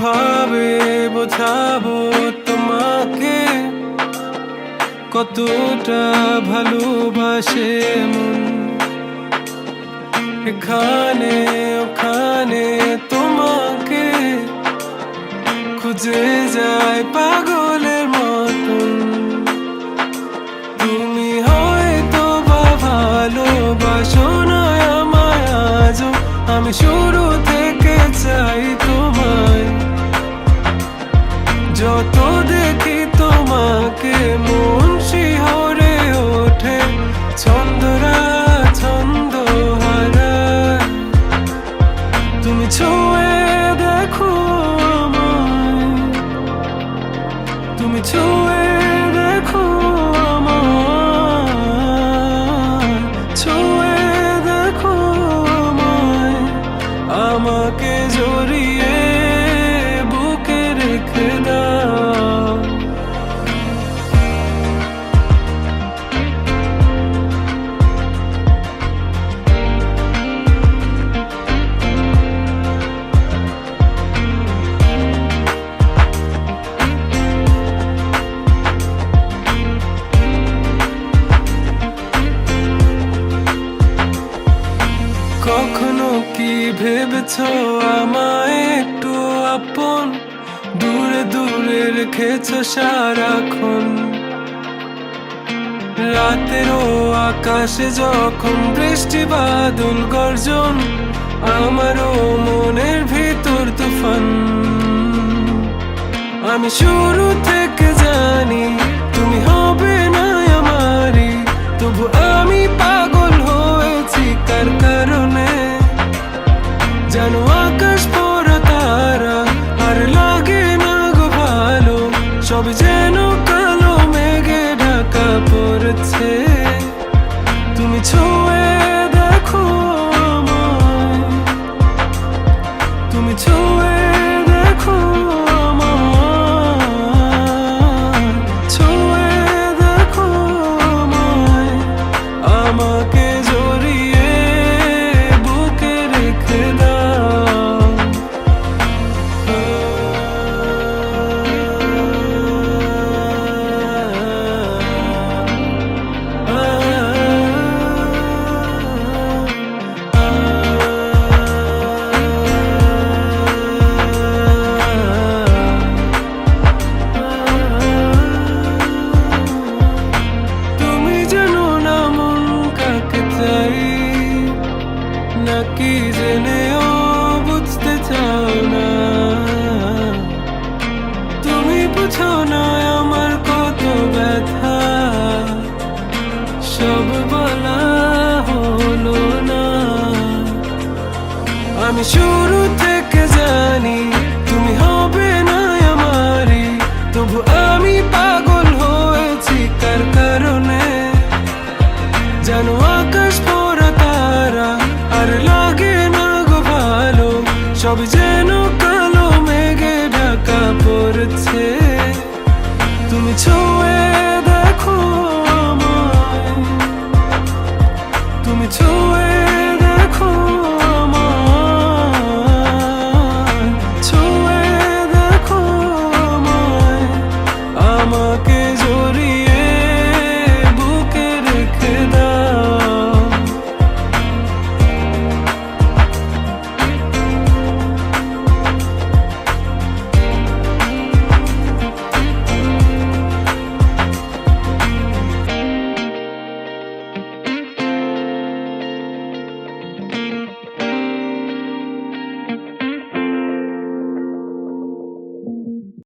কিভাবে বোঝাবো তোমাকে কতটা ভালোবাসে মন। এখানে ওখানে তোমাকে খুঁজে যায় পাগলের মতন। তুমি হয়তো বা ভালোবাসো না আমায় আজও, আমি শুরু থেকে চাই তোমায়। যত দেখি তোমাকে মন শিহরে ওঠে, ছন্দরা ছন্দ হারায়। তুমি ছুঁয়ে দেখো আমায়, তুমি ছুঁয়ে দেখো আমায়, ছুঁয়ে দেখো আমায়। আমাকে জড়িয়ে বুকে রেখে দাও। কখনো কি ভেবেছো আমায় একটু আপন, দূরে দূরে রেখেছো সারাক্ষণ। রাতেরও আকাশে যখন বৃষ্টি বাদল গর্জন, আমারও মনের ভিতর তুফান। আমি শুরু থেকে জানি তুমি হবে না আমারই, তবু আমি পাগল হয়েছি কার কারণে। জানো আকাশ পড়া তারা আর লাগে না গো ভালো, সব যেন কালো মেঘে ঢাকা পড়েছে। তুমি ছুঁয়ে দেখো আমায়, তুমি ছুঁয়ে দেখো আমায়, ছুঁয়ে দেখো আমায়। আমাকে জড়িয়ে বুকে রেখে দাও। তুমি জানো না মন কাকে চাই, নাকি জেনেও বুঝতে চাও না। তুমি বুঝো না আমার কত ব্যথা, সব বলা হলো না। আমি শুরু